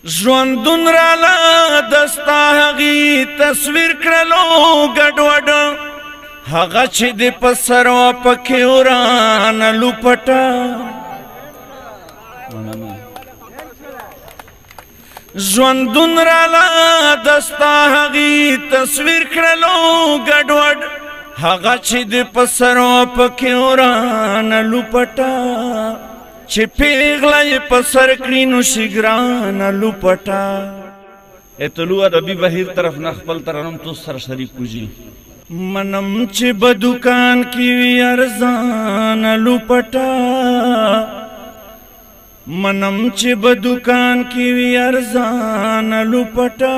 ژوندون رالا دستا هغی تصویر کرلو گډوډ هغه چې د پسر و پکې وران لوپټا ژوندون رالا دستا هغی تصویر کرلو گډوډ هغه چې د پسر و پکې وران لوپټا چې پیغله په سر کړي نو شي ګرانه لوپټا اتلو ادبي بهیر طرف نه خپل ترنم تو سر شریک کوجی منم چې په دکان کې وي ارزانه لوپټا منم چې په دکان کې وي ارزانه لوپټا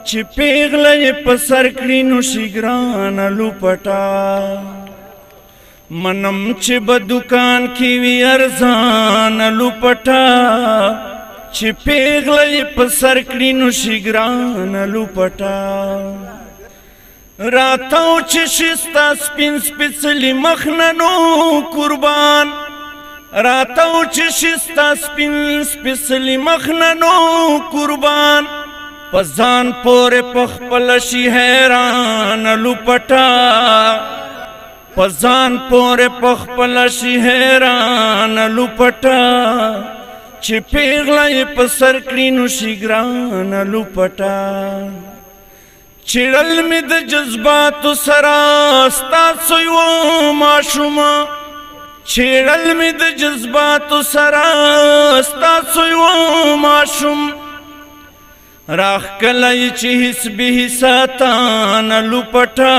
چې پیغله په سر کړي نو شي ګرانه لوپټا منم چې په دکان کې وي ارزانه لوپټا چې پیغله په سر کړي نو شي ګرانه لوپټا راتاو چې شستا سپین سپېڅلي مخ نه نو قربان راتاو چې شستا سپین سپېڅلي مخ نه نو قربان په ځان پورې په خپله شي حیرانه لوپټا پزان پورے پخپل شي حیران لوپټا چې پیغله په سر کړي نو شي ګران لوپټا چړل مې د جذباتو سره ستاسو یو ماشوم چړل مې د جذباتو سره ستاسو یو ماشوم راخ کله چې هیڅ به ساتان لوپټا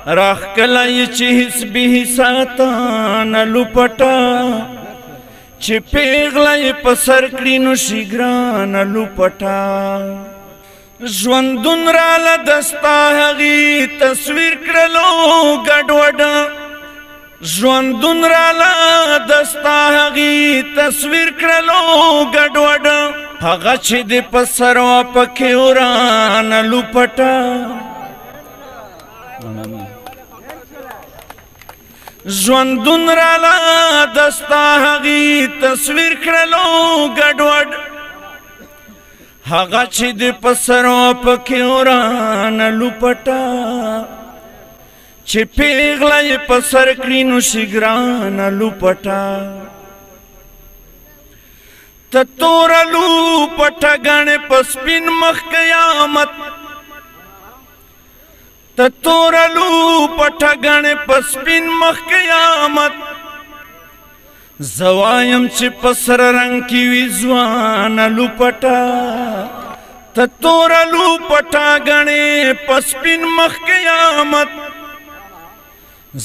راخ کله چې هیڅ به ساتان لوپټا چې پیغله په سر کړي نو شي ګران لوپټا ژوندون راله دستا هغې تصویر کړلو ګډوډ ژوندون راله دستا هغې تصویر کړلو ګډوډ هغه چې د په سر و پکې وران لوپټا ژوندون رالا دستا هغې تصویر کړلو ګډوډ هغه چې د په سر و پکې وران لوپټا چې پیغله په سر کړي نو شي ګران لوپټا ته توره لوپټه ګڼې په سپین مخ قیامت ته توره لوپټه ګڼې په سپین مخ قیامت زه وایم چې په سره رنګ کې وي ځوانه لوپټه ته توره لوپټه ګڼې په سپین مخ قیامت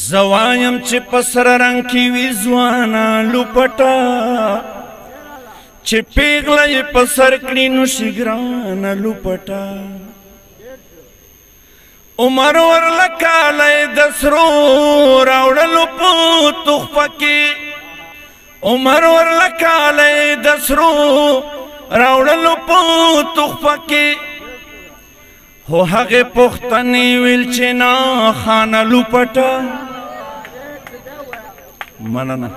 زه وایم چې په سره رنګ کې وي ځوانه لوپټه چې پیغله په سر کړي نو شي ګرانه لوپټه عمر ورلکالی د سرو راوړلو په تحفه کې عمر ورلکالی د سرو راوړلو په تحفه کې هو هغې پوښتنې ویل چې نه خانه لوپټه مننه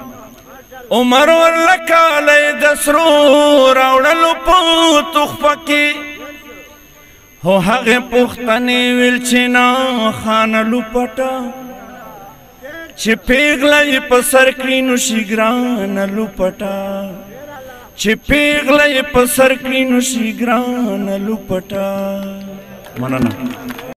عمر ورلکالی د سرو راوړلو په تحفه کې هو هغه پوښتنې ویل چې نه خانه لوپټا چې پیغله په سر کړي نو شي ګرانه لوپټا چې پیغله په سر کړي نو شي ګرانه لوپټا مننه